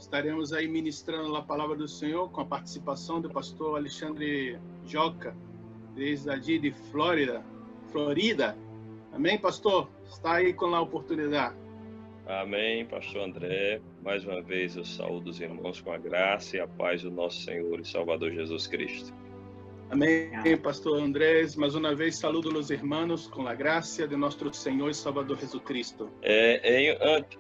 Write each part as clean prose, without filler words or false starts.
Estaremos aí ministrando a palavra do Senhor com a participação do pastor Alexandre Joca, desde ali de Florida. Amém, pastor? Está aí com a oportunidade. Amém, pastor André. Mais uma vez eu saúdo os irmãos com a graça e a paz do nosso Senhor e Salvador Jesus Cristo. Amém, pastor Andrés. Mais uma vez saludo os irmãos com a graça de nosso Senhor e Salvador Jesus Cristo.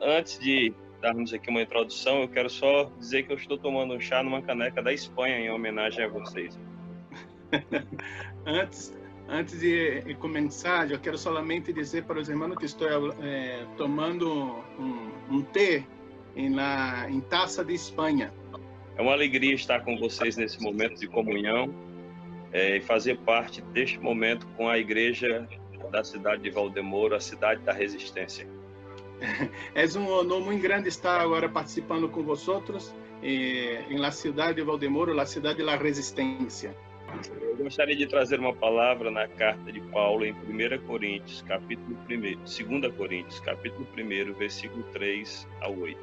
Antes de darmos aqui uma introdução, eu quero só dizer que eu estou tomando um chá numa caneca da Espanha em homenagem a vocês. Antes de começar, eu quero somente dizer para os irmãos que estou tomando um té em taça de Espanha. É uma alegria estar com vocês nesse momento de comunhão e fazer parte deste momento com a igreja da cidade de Valdemoro, a cidade da resistência. É um honor muito grande estar agora participando com vocês em la cidade de Valdemoro, la cidade da resistência. Eu gostaria de trazer uma palavra na carta de Paulo em 1 Coríntios, capítulo 1, 2 Coríntios, capítulo 1, versículo 3 ao 8.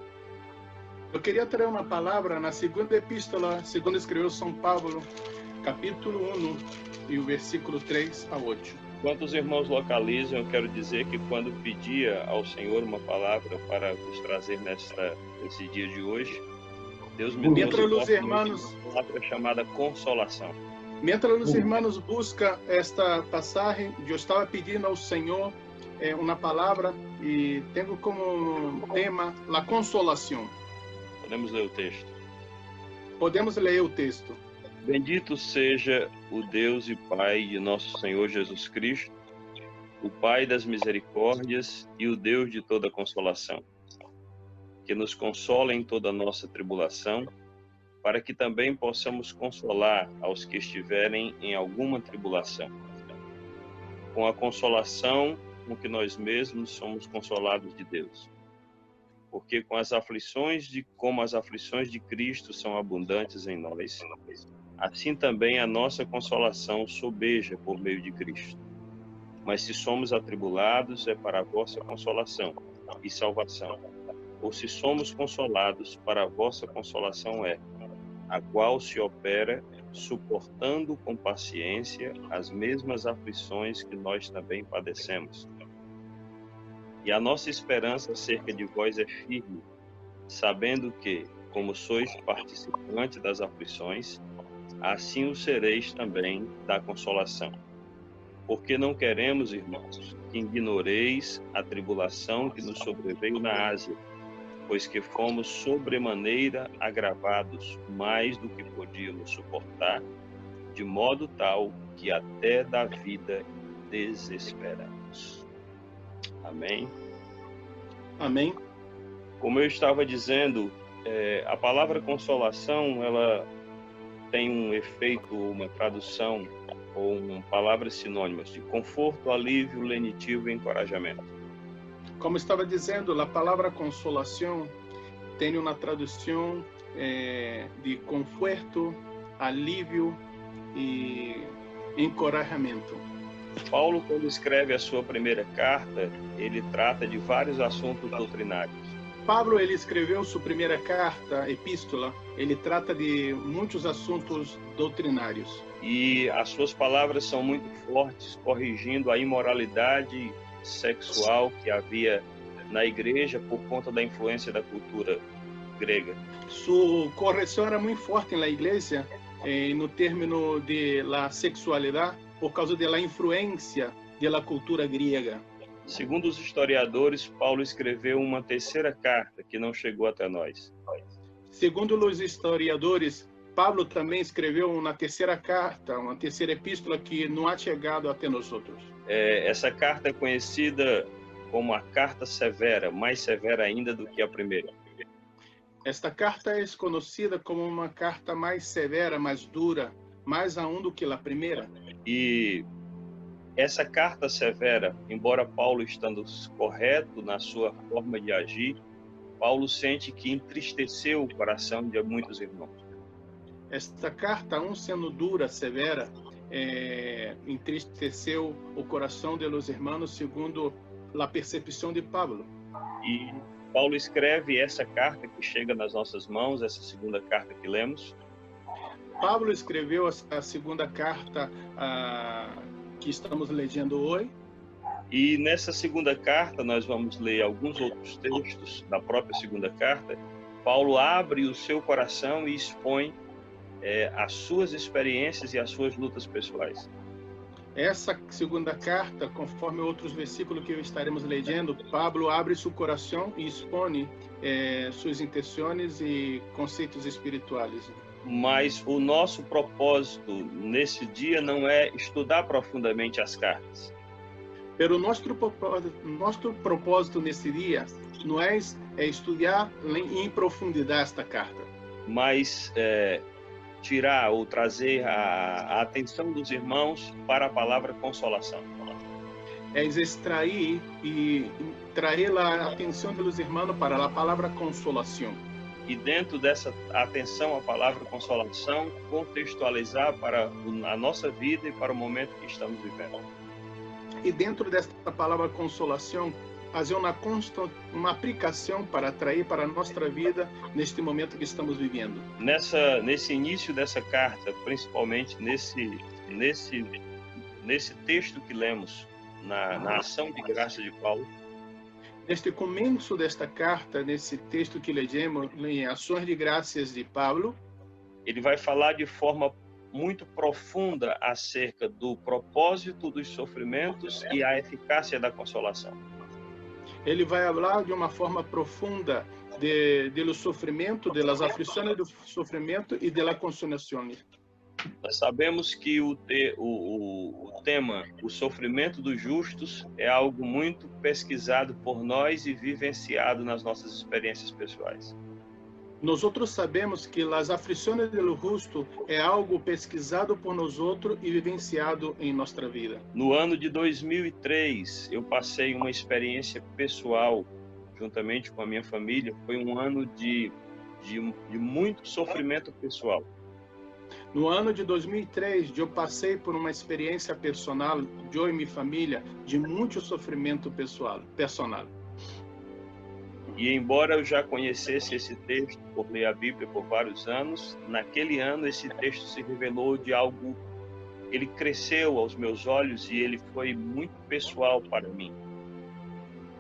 Eu queria trazer uma palavra na segunda epístola, segundo escreveu São Paulo, capítulo 1, e o versículo 3 a 8. Enquanto os irmãos localizam, eu quero dizer que quando pedia ao Senhor uma palavra para vos trazer nesse dia de hoje, Deus me deu uma palavra chamada consolação. Mientras os irmãos buscam esta passagem, eu estava pedindo ao Senhor uma palavra e tenho como tema a consolação. Podemos ler o texto. Podemos ler o texto. Bendito seja o Deus e Pai de nosso Senhor Jesus Cristo, o Pai das misericórdias e o Deus de toda consolação, que nos consola em toda a nossa tribulação, para que também possamos consolar aos que estiverem em alguma tribulação, com a consolação com que nós mesmos somos consolados de Deus. Porque como as aflições de Cristo são abundantes em nós, assim também a nossa consolação sobeja por meio de Cristo. Mas se somos atribulados, é para a vossa consolação e salvação. Ou se somos consolados, para a vossa consolação é, a qual se opera suportando com paciência as mesmas aflições que nós também padecemos. E a nossa esperança acerca de vós é firme, sabendo que, como sois participantes das aflições, assim o sereis também da consolação. Porque não queremos, irmãos, que ignoreis a tribulação que nos sobreveio na Ásia, pois que fomos sobremaneira agravados, mais do que podíamos suportar, de modo tal que até da vida desesperamos. Amém? Amém. Como eu estava dizendo, a palavra consolação, ela tem um efeito, uma tradução, ou palavras sinônimas de conforto, alívio, lenitivo e encorajamento. Como estava dizendo, a palavra consolação tem uma tradução de conforto, alívio e encorajamento. Paulo, quando escreve a sua primeira carta, ele trata de vários assuntos doutrinários. Pablo, ele escreveu sua primeira carta, epístola, ele trata de muitos assuntos doutrinários. E as suas palavras são muito fortes, corrigindo a imoralidade sexual que havia na igreja por conta da influência da cultura grega. Sua correção era muito forte na igreja, no término de la sexualidade, por causa da influência da cultura grega. Segundo os historiadores, Paulo escreveu uma terceira carta que não chegou até nós. Segundo os historiadores, Paulo também escreveu uma terceira carta, uma terceira epístola que não ha chegado até nós outros. Essa carta é conhecida como a carta severa, mais severa ainda do que a primeira. Esta carta é conhecida como uma carta mais severa, mais dura, mais aún do que a primeira. E essa carta severa, embora Paulo estando correto na sua forma de agir, Paulo sente que entristeceu o coração de muitos irmãos. Esta carta, sendo dura, severa, entristeceu o coração de los irmãos segundo a percepção de Pablo. E Paulo escreve essa carta que chega nas nossas mãos, essa segunda carta que lemos. Pablo escreveu a segunda carta que estamos lendo hoje. E nessa segunda carta, nós vamos ler alguns outros textos da própria segunda carta. Paulo abre o seu coração e expõe as suas experiências e as suas lutas pessoais. Essa segunda carta, conforme outros versículos que estaremos lendo, Pablo abre seu coração e expõe suas intenções e conceitos espirituais. Mas o nosso propósito nesse dia não é estudar profundamente as cartas. Pero nosso propósito nesse dia não é estudar em profundidade esta carta, mas tirar ou trazer a atenção dos irmãos para a palavra consolação. É extrair e trazer a atenção dos irmãos para a palavra consolação. E dentro dessa atenção à palavra consolação, contextualizar para a nossa vida e para o momento que estamos vivendo. E dentro desta palavra consolação, fazer uma aplicação para atrair para a nossa vida neste momento que estamos vivendo. Nesse início dessa carta, principalmente nesse texto que lemos, na ação de graça de Paulo, neste começo desta carta, nesse texto que lemos, em Ações de Graças de Paulo, ele vai falar de forma muito profunda acerca do propósito dos sofrimentos e a eficácia da consolação. Ele vai falar de uma forma profunda do sofrimento, das aflições do sofrimento e da consolação. Nós sabemos que o tema, o sofrimento dos justos, é algo muito pesquisado por nós e vivenciado nas nossas experiências pessoais. Nós outros sabemos que as aflições do justo é algo pesquisado por nós outros e vivenciado em nossa vida. No ano de 2003, eu passei uma experiência pessoal, juntamente com a minha família. Foi um ano de muito sofrimento pessoal. No ano de 2003, eu passei por uma experiência personal, eu e minha família, de muito sofrimento pessoal. E embora eu já conhecesse esse texto por ler a Bíblia por vários anos, naquele ano esse texto se revelou de algo, ele cresceu aos meus olhos e ele foi muito pessoal para mim.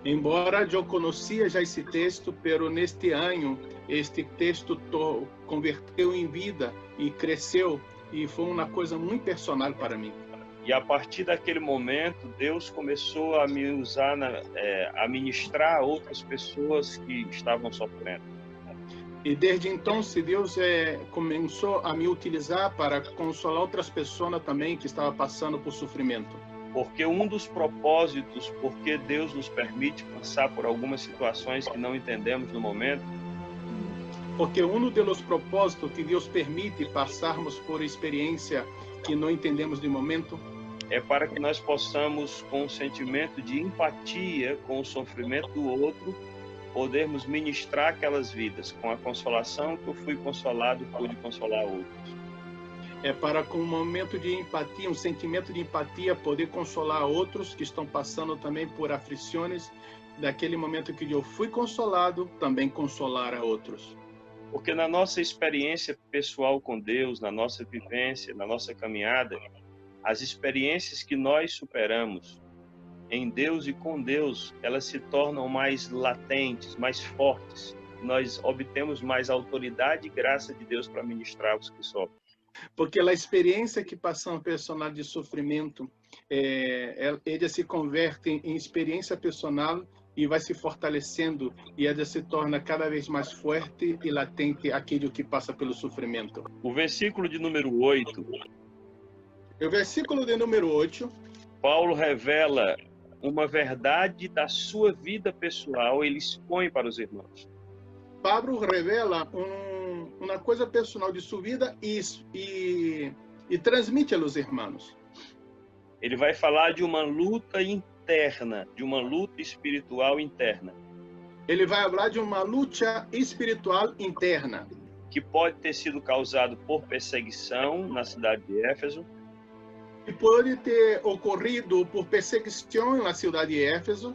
Embora eu conhecia já esse texto, pero neste ano este texto converteu em vida e cresceu e foi uma coisa muito personal para mim. E a partir daquele momento, Deus começou a me usar, a ministrar a outras pessoas que estavam sofrendo. E desde então, Deus começou a me utilizar para consolar outras pessoas também que estavam passando por sofrimento. Porque um dos propósitos, porque Deus nos permite passar por algumas situações que não entendemos no momento, porque um dos propósitos que Deus permite passarmos por experiência que não entendemos de momento, é para que nós possamos, com um sentimento de empatia com o sofrimento do outro, podermos ministrar aquelas vidas com a consolação que eu fui consolado e pude consolar outros. É para, com um momento de empatia, um sentimento de empatia, poder consolar outros que estão passando também por aflições, daquele momento que eu fui consolado, também consolar a outros. Porque na nossa experiência pessoal com Deus, na nossa vivência, na nossa caminhada, as experiências que nós superamos em Deus e com Deus, elas se tornam mais latentes, mais fortes. Nós obtemos mais autoridade e graça de Deus para ministrar os que sofrem. Porque a experiência que passamos personal de sofrimento, ela se converte em experiência personal e vai se fortalecendo e ela se torna cada vez mais forte e latente aquele que passa pelo sofrimento. O versículo de número 8. O versículo de número 8. Paulo revela uma verdade da sua vida pessoal, ele expõe para os irmãos. Pablo revela uma coisa personal de sua vida e transmite aos irmãos. Ele vai falar de uma luta interna, de uma luta espiritual interna. Ele vai falar de uma luta espiritual interna. Que pode ter sido causado por perseguição na cidade de Éfeso. Que pode ter ocorrido por perseguição na cidade de Éfeso.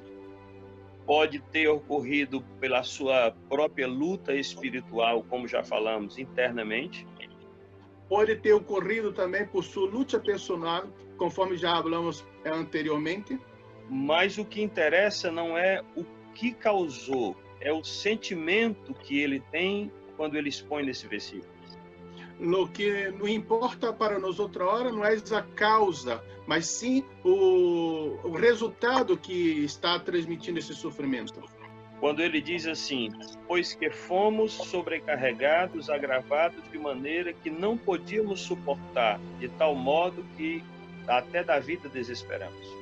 pode ter ocorrido pela sua própria luta espiritual, como já falamos, internamente. Pode ter ocorrido também por sua luta personal, conforme já falamos anteriormente. Mas o que interessa não é o que causou, é o sentimento que ele tem quando ele expõe nesse versículo. O que não importa para nós outra hora não é a causa, mas sim o resultado que está transmitindo esse sofrimento. Quando ele diz assim, pois que fomos sobrecarregados, agravados de maneira que não podíamos suportar, de tal modo que até da vida desesperamos.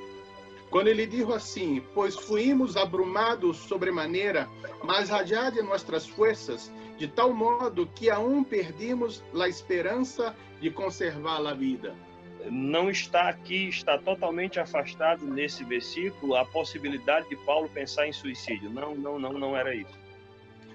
Quando ele diz assim, pois fuimos abrumados sobremaneira, mas allá de nossas forças, de tal modo que aún perdimos a esperança de conservar a vida. Não está aqui, está totalmente afastado nesse versículo a possibilidade de Paulo pensar em suicídio. Não era isso.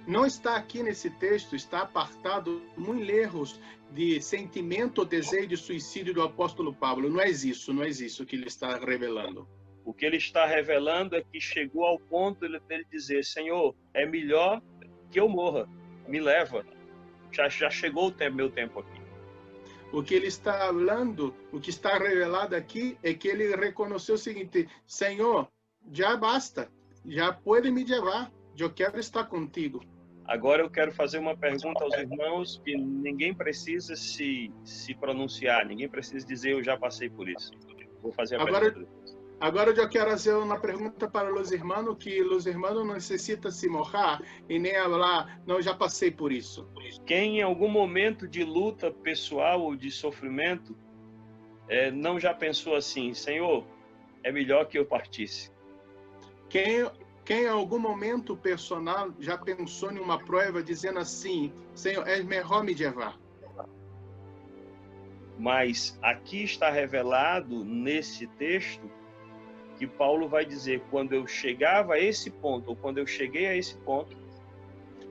Não está aqui nesse texto, está apartado muito lejos de sentimento ou desejo de suicídio do apóstolo Paulo. Não é isso que ele está revelando. O que ele está revelando é que chegou ao ponto de ele dizer, Senhor, é melhor que eu morra, me leva. Já chegou o meu tempo aqui. O que ele está falando, o que está revelado aqui, é que ele reconheceu o seguinte, Senhor, já basta, já pode me levar, eu quero estar contigo. Agora eu quero fazer uma pergunta aos irmãos que ninguém precisa se pronunciar, ninguém precisa dizer eu já passei por isso. Vou fazer a pergunta. Agora eu quero fazer uma pergunta para os irmãos, que os irmãos não necessitam se mojar e nem falar, não, já passei por isso. Quem em algum momento de luta pessoal ou de sofrimento não já pensou assim, Senhor, é melhor que eu partisse? Quem em algum momento personal já pensou em uma prova dizendo assim, Senhor, é melhor me levar? Mas aqui está revelado nesse texto que Paulo vai dizer, quando eu chegava a esse ponto, ou quando eu cheguei a esse ponto.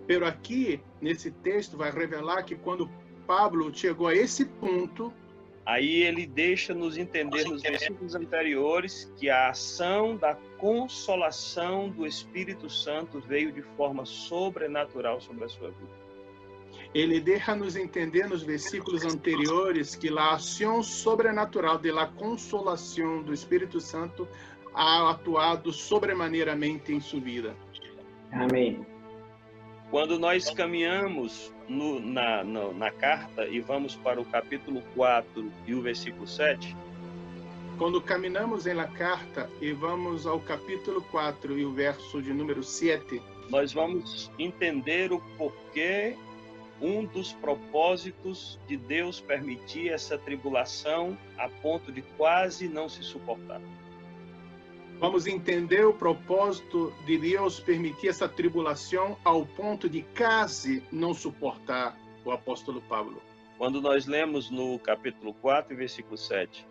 Pero aqui, nesse texto, vai revelar que quando Paulo chegou a esse ponto, aí ele deixa nos entender nos versículos anteriores que a ação da consolação do Espírito Santo veio de forma sobrenatural sobre a sua vida. Ele deixa nos entender nos versículos anteriores que a ação sobrenatural da consolação do Espírito Santo ha atuado sobremaneiramente em sua vida. Amém. Quando nós caminhamos na carta e vamos para o capítulo 4 e o versículo 7, quando caminhamos na carta e vamos ao capítulo 4 e o verso de número 7, nós vamos entender o porquê, um dos propósitos de Deus permitir essa tribulação a ponto de quase não se suportar. Vamos entender o propósito de Deus permitir essa tribulação ao ponto de quase não suportar o apóstolo Paulo. Quando nós lemos no capítulo 4, versículo 7.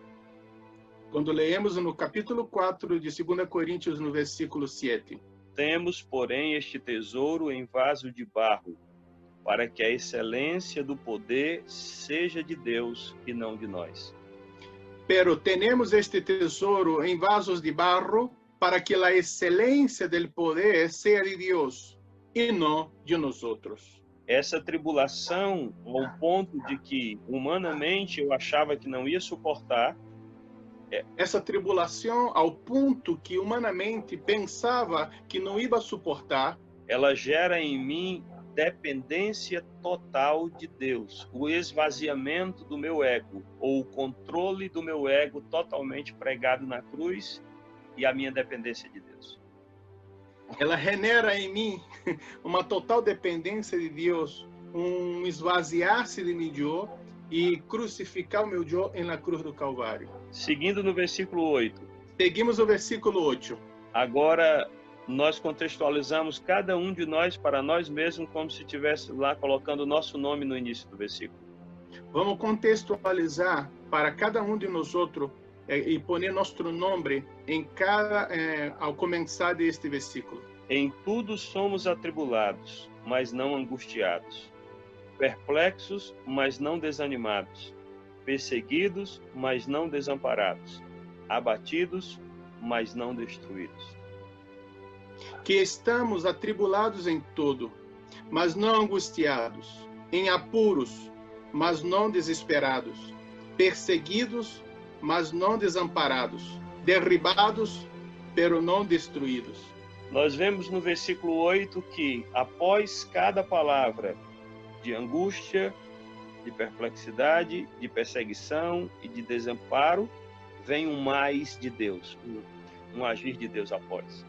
Quando leemos no capítulo 4 de 2 Coríntios, no versículo 7. Temos, porém, este tesouro em vaso de barro, para que a excelência do poder seja de Deus e não de nós. Pero tenemos este tesouro em vasos de barro para que a excelência do poder seja de Deus e não de nós outros. Essa tribulação, ao ponto de que humanamente eu achava que não ia suportar, essa tribulação ao ponto que humanamente pensava que não ia suportar, ela gera em mim dependência total de Deus, o esvaziamento do meu ego, ou o controle do meu ego totalmente pregado na cruz e a minha dependência de Deus. Ela genera em mim uma total dependência de Deus, um esvaziar-se de mim eu e crucificar o meu eu na cruz do Calvário. Seguindo no versículo 8. Seguimos o versículo 8. Agora nós contextualizamos cada um de nós para nós mesmos como se estivesse lá colocando o nosso nome no início do versículo. Vamos contextualizar para cada um de nós outros e pôr nosso nome em cada ao começar deste versículo. Em tudo somos atribulados, mas não angustiados, perplexos, mas não desanimados, perseguidos, mas não desamparados, abatidos, mas não destruídos. que estamos atribulados em todo, mas não angustiados, em apuros, mas não desesperados, perseguidos, mas não desamparados, derribados, pero não destruídos. Nós vemos no versículo 8 que, após cada palavra de angústia, de perplexidade, de perseguição e de desamparo, vem um mais de Deus, um agir de Deus após.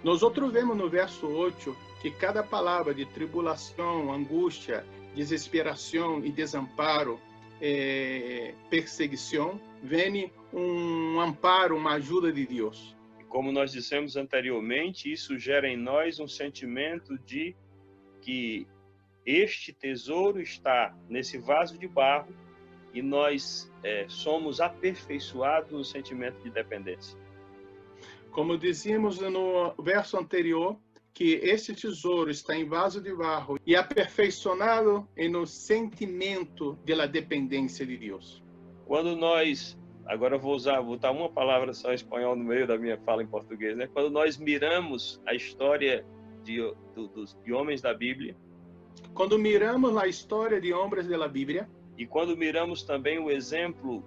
Nós outros vemos no verso 8 que cada palavra de tribulação, angústia, desesperação e desamparo, perseguição, vem um amparo, uma ajuda de Deus. E como nós dissemos anteriormente, isso gera em nós um sentimento de que este tesouro está nesse vaso de barro e nós somos aperfeiçoados no sentimento de dependência. Como dizíamos no verso anterior, que esse tesouro está em vaso de barro e aperfeiçoado no sentimento da dependência de Deus. Quando nós, agora vou botar uma palavra só em espanhol no meio da minha fala em português, né? Quando nós miramos a história de homens da Bíblia, quando miramos a história de homens da Bíblia, e quando miramos também o exemplo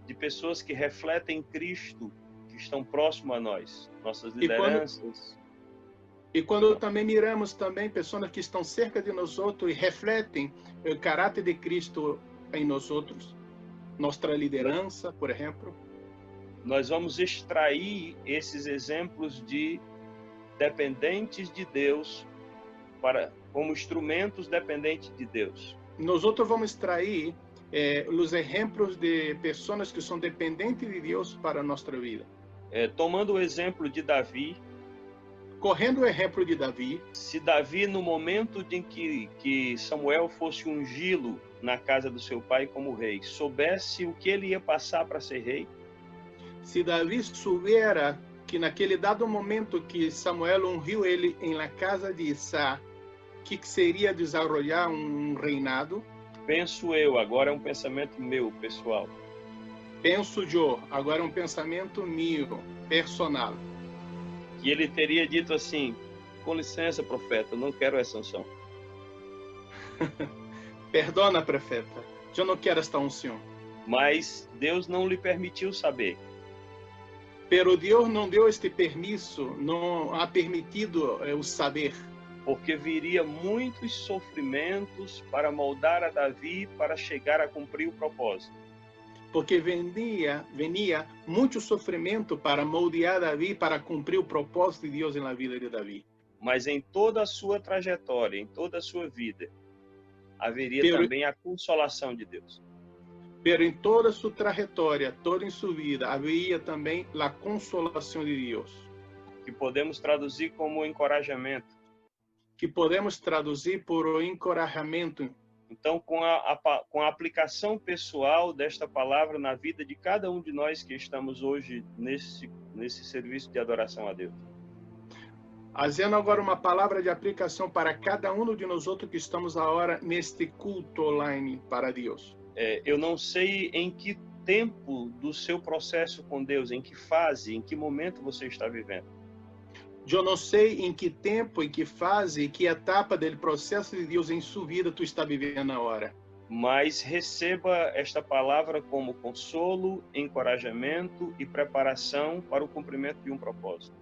de pessoas que refletem Cristo, que estão próximo a nós, nossas lideranças. E quando também miramos também pessoas que estão cerca de nós outros e refletem o caráter de Cristo em nós outros, nossa liderança, por exemplo, nós vamos extrair esses exemplos de dependentes de Deus como instrumentos dependentes de Deus. Nós outros vamos extrair os exemplos de pessoas que são dependentes de Deus para a nossa vida. Tomando o exemplo de Davi, correndo o exemplo de Davi, se Davi, no momento em que Samuel fosse ungí-lo na casa do seu pai como rei, soubesse o que ele ia passar para ser rei, se Davi soubera que naquele dado momento que Samuel ungiu ele na casa de Isaí, que seria desenvolver um reinado, penso eu, agora é um pensamento meu, pessoal. Penso eu, agora é um pensamento meu, personal. Que ele teria dito assim: com licença, profeta, eu não quero essa unção. Perdona, profeta, eu não quero esta unção. Mas Deus não lhe permitiu saber. Pero Deus não deu este permisso, não ha permitido o saber. Porque viria muitos sofrimentos para moldar a Davi para chegar a cumprir o propósito. Porque venia muito sofrimento para moldear Davi, para cumprir o propósito de Deus na vida de Davi. Mas em toda a sua trajetória, em toda a sua vida, haveria também a consolação de Deus. Pero em toda a sua trajetória, toda em sua vida, haveria também a consolação de Deus. Que podemos traduzir como encorajamento. Que podemos traduzir por encorajamento. Então, com a aplicação pessoal desta palavra na vida de cada um de nós que estamos hoje nesse serviço de adoração a Deus. Fazendo agora uma palavra de aplicação para cada um de nós outros que estamos agora neste culto online para Deus. Eu não sei em que tempo do seu processo com Deus, em que fase, em que momento você está vivendo. Eu não sei em que tempo, em que fase, em que etapa do processo de Deus em sua vida tu está vivendo agora. Mas receba esta palavra como consolo, encorajamento e preparação para o cumprimento de um propósito.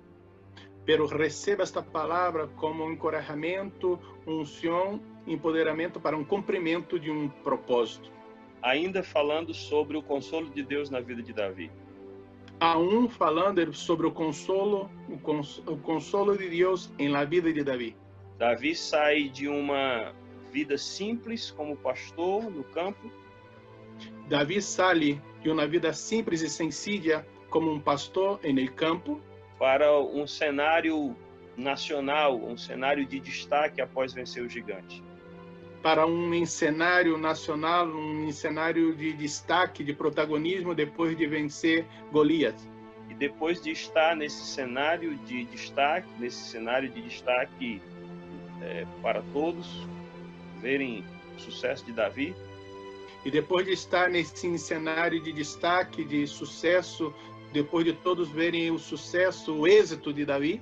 Pero receba esta palavra como encorajamento, unção, empoderamento para um cumprimento de um propósito. Ainda falando sobre o consolo de Deus na vida de Davi. Falando sobre o consolo de Deus em la vida de Davi. Davi sai de uma vida simples como pastor no campo. Davi sai de uma vida simples e sencilla como um pastor no campo. Para um cenário nacional, um cenário de destaque após vencer o gigante. Para um cenário nacional, um cenário de destaque, de protagonismo depois de vencer Golias. E depois de estar nesse cenário de destaque, para todos verem o sucesso de Davi. E depois de estar nesse cenário de destaque, de sucesso, depois de todos verem o sucesso, o êxito de Davi.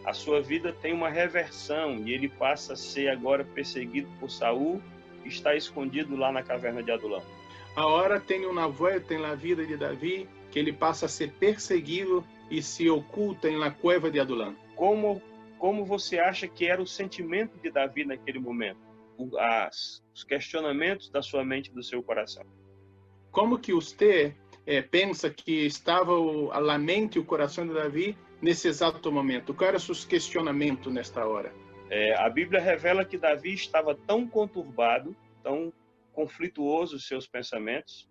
a sua vida tem uma reversão e ele passa a ser agora perseguido por Saul, que está escondido lá na caverna de Adulão. Agora tem uma volta na vida de Davi, que ele passa a ser perseguido e se oculta na cueva de Adulão. Como você acha que era o sentimento de Davi naquele momento? Os questionamentos da sua mente e do seu coração. Como que você pensa que estava a mente e o coração de Davi nesse exato momento? Qual era seus questionamentos nesta hora? A Bíblia revela que Davi estava tão conturbado, tão conflituoso os seus pensamentos.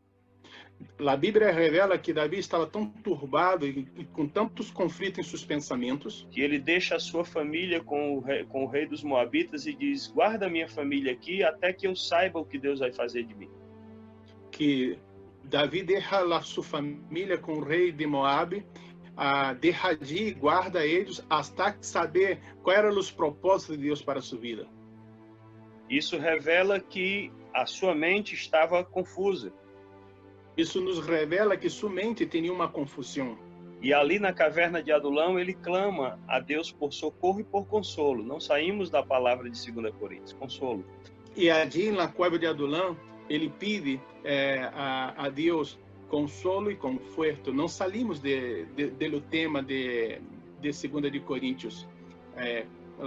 A Bíblia revela que Davi estava tão turbado e com tantos conflitos em seus pensamentos, que ele deixa a sua família com o rei dos Moabitas e diz: guarda minha família aqui até que eu saiba o que Deus vai fazer de mim. Que Davi deixa a sua família com o rei de Moabe, deixa allí, guarda eles até saber quais eram os propósitos de Deus para a sua vida. Isso revela que a sua mente estava confusa. Isso nos revela que sua mente tinha uma confusão. E ali na caverna de Adulão, ele clama a Deus por socorro e por consolo. Não saímos da palavra de 2 Coríntios, consolo. E allí na cueva de Adulão, ele pede a Deus consolo e conforto. Não saímos do tema de 2 de Coríntios.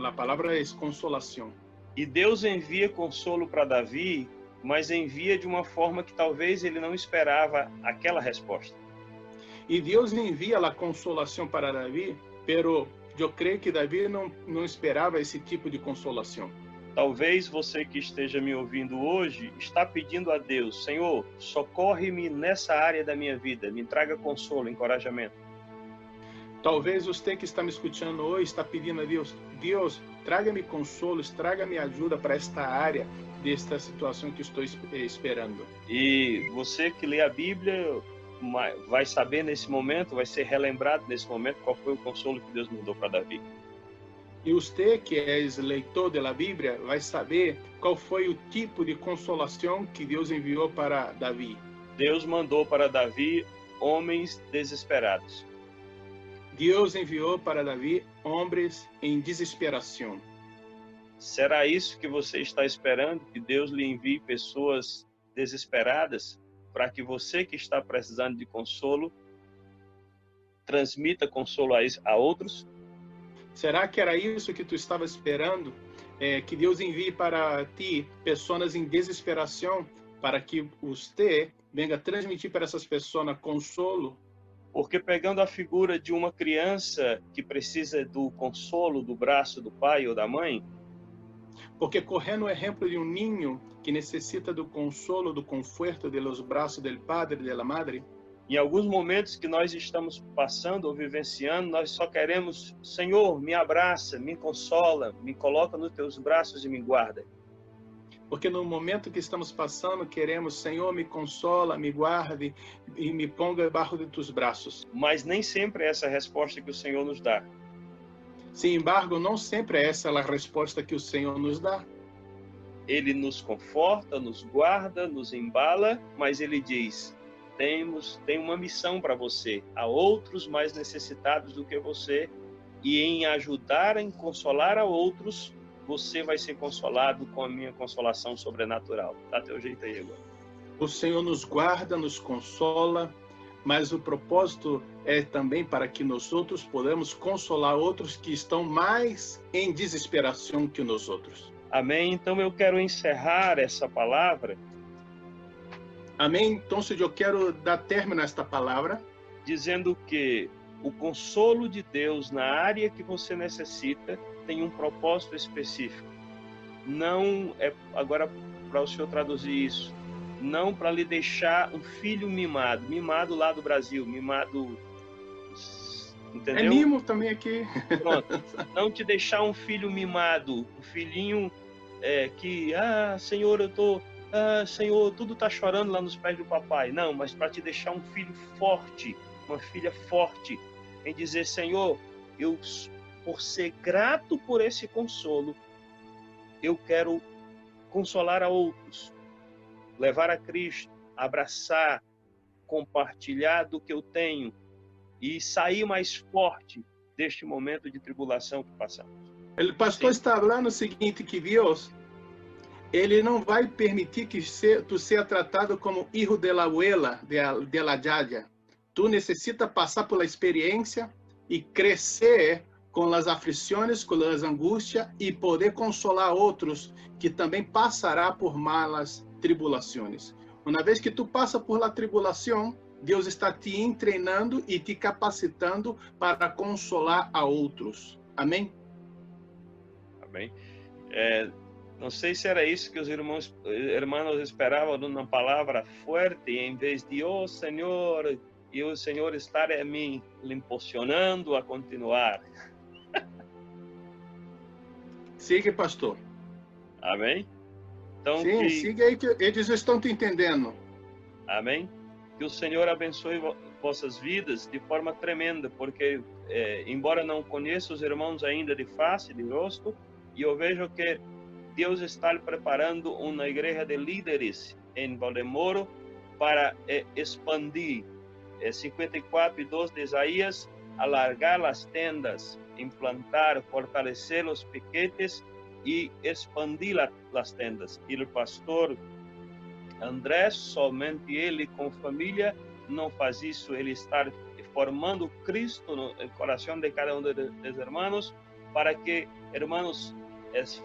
A palavra é consolação. E Deus envia consolo para Davi, mas envia de uma forma que talvez ele não esperava aquela resposta. E Deus envia a consolação para Davi, pero eu creio que Davi não esperava esse tipo de consolação. Talvez você que esteja me ouvindo hoje está pedindo a Deus: Senhor, socorre-me nessa área da minha vida, me traga consolo, encorajamento. Talvez você que está me escutando hoje está pedindo a Deus: Deus, traga-me consolo, traga-me ajuda para esta área desta situação que estou esperando. E você que lê a Bíblia vai saber nesse momento, vai ser relembrado nesse momento qual foi o consolo que Deus mandou para Davi. E você que é leitor da Bíblia vai saber qual foi o tipo de consolação que Deus enviou para Davi. Deus mandou para Davi homens desesperados. Deus enviou para Davi homens em desesperação. Será isso que você está esperando? Que Deus lhe envie pessoas desesperadas para que você que está precisando de consolo transmita consolo a outros? Será que era isso que tu estava esperando? Que Deus envie para ti pessoas em desesperação para que você venha transmitir para essas pessoas consolo? Porque pegando a figura de uma criança que precisa do consolo do braço do pai ou da mãe, porque correndo o exemplo de um ninho que necessita do consolo, do conforto de los braços do padre e da madre, em alguns momentos que nós estamos passando ou vivenciando, nós só queremos: Senhor, me abraça, me consola, me coloca nos teus braços e me guarda. Porque no momento que estamos passando, queremos: Senhor, me consola, me guarde e me ponga debaixo de tus braços. Mas nem sempre é essa a resposta que o Senhor nos dá. Sem embargo, não sempre é essa a resposta que o Senhor nos dá. Ele nos conforta, nos guarda, nos embala, mas ele diz: tem uma missão para você. Há outros mais necessitados do que você, e em ajudar, em consolar a outros, você vai ser consolado com a minha consolação sobrenatural. Dá teu jeito aí agora. O Senhor nos guarda, nos consola, mas o propósito é também para que nós outros podamos consolar outros que estão mais em desesperação que nós outros. Amém? Então eu quero encerrar essa palavra. Amém? Então eu quero dar término a esta palavra dizendo que o consolo de Deus na área que você necessita tem um propósito específico. Não é, agora para o senhor traduzir isso, não para lhe deixar um filho mimado lá do Brasil, mimado, entendeu? É mimo também aqui. Pronto. Não te deixar um filho mimado, um filhinho que, Senhor, Senhor, tudo está chorando lá nos pés do papai. Não, mas para te deixar um filho forte, uma filha forte, em dizer: Senhor, eu, por ser grato por esse consolo, eu quero consolar a outros, levar a Cristo, abraçar, compartilhar do que eu tenho e sair mais forte deste momento de tribulação que passamos. O pastor está falando o seguinte, que Deus, ele não vai permitir que tu seja tratado como filho de la abuela, de la yaya. Tu necessita passar pela experiência e crescer com as aflições, com as angústias e poder consolar outros que também passará por malas tribulações. Uma vez que tu passa por la tribulação, Deus está te treinando e te capacitando para consolar a outros. Amém? Amém. Não sei se era isso que os irmãos esperavam, uma palavra forte, em vez de, oh Senhor, e o Senhor estar em mim, lhe impulsionando a continuar. Siga, pastor. Amém? Então, sim, siga aí que eles estão te entendendo. Amém? Que o Senhor abençoe vossas vidas de forma tremenda, porque, embora não conheça os irmãos ainda de face, de rosto, e eu vejo que Deus está preparando uma igreja de líderes em Valdemoro para expandir 54:2 de Isaías, alargar as tendas, implantar, fortalecer os piquetes e expandir as tendas. E o pastor Andrés, somente ele com família, não faz isso. Ele está formando Cristo no coração de cada dos irmãos, para que irmãos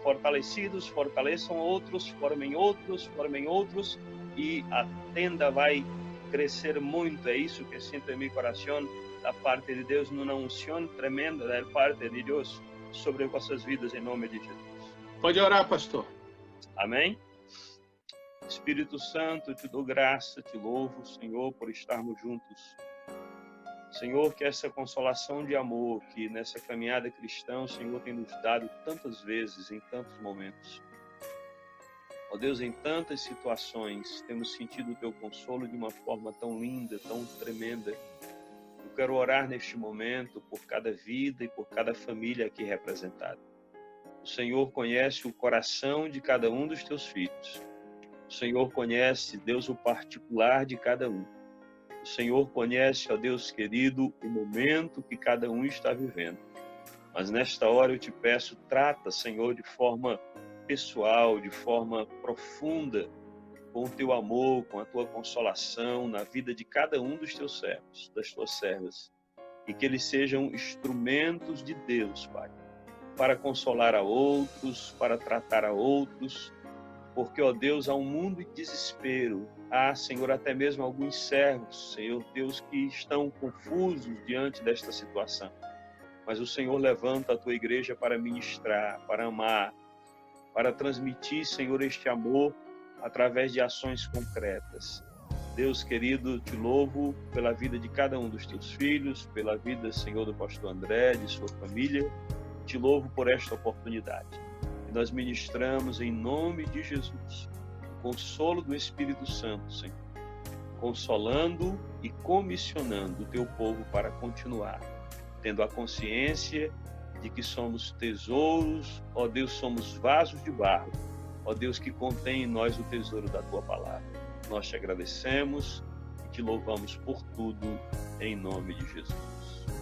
fortalecidos fortaleçam outros, formem outros, e a tenda vai crescer muito. É isso que sinto em meu coração, da parte de Deus, numa unção tremenda da parte de Deus sobre vossas vidas, em nome de Jesus. Pode orar, pastor. Amém? Espírito Santo, te dou graça, te louvo, Senhor, por estarmos juntos. Senhor, que essa consolação de amor que nessa caminhada cristã o Senhor tem nos dado tantas vezes, em tantos momentos. Ó Deus, em tantas situações, temos sentido o teu consolo de uma forma tão linda, tão tremenda. Eu quero orar neste momento por cada vida e por cada família aqui representada. O Senhor conhece o coração de cada um dos teus filhos. O Senhor conhece, Deus, o particular de cada um. O Senhor conhece, ó Deus querido, o momento que cada um está vivendo. Mas nesta hora eu te peço, trata, Senhor, de forma pessoal, de forma profunda, com o teu amor, com a tua consolação na vida de cada um dos teus servos, das tuas servas. E que eles sejam instrumentos de Deus, Pai, para consolar a outros, para tratar a outros, porque, ó Deus, há um mundo de desespero. Há, Senhor, até mesmo alguns servos, Senhor Deus, que estão confusos diante desta situação. Mas o Senhor levanta a tua igreja para ministrar, para amar, para transmitir, Senhor, este amor através de ações concretas. Deus querido, te louvo pela vida de cada um dos teus filhos, pela vida, Senhor, do pastor André, de sua família. Te louvo por esta oportunidade. Nós ministramos em nome de Jesus o consolo do Espírito Santo, Senhor, consolando e comissionando o teu povo para continuar, tendo a consciência de que somos tesouros, ó Deus, somos vasos de barro, ó Deus, que contém em nós o tesouro da tua palavra. Nós te agradecemos e te louvamos por tudo, em nome de Jesus.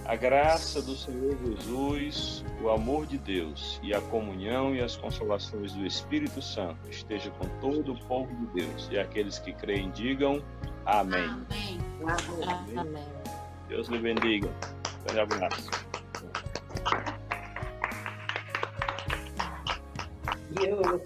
A graça do Senhor Jesus, o amor de Deus e a comunhão e as consolações do Espírito Santo esteja com todo o povo de Deus, e aqueles que creem digam amém. Amém. Amém. Amém. Deus lhe bendiga. Um abraço. Deus.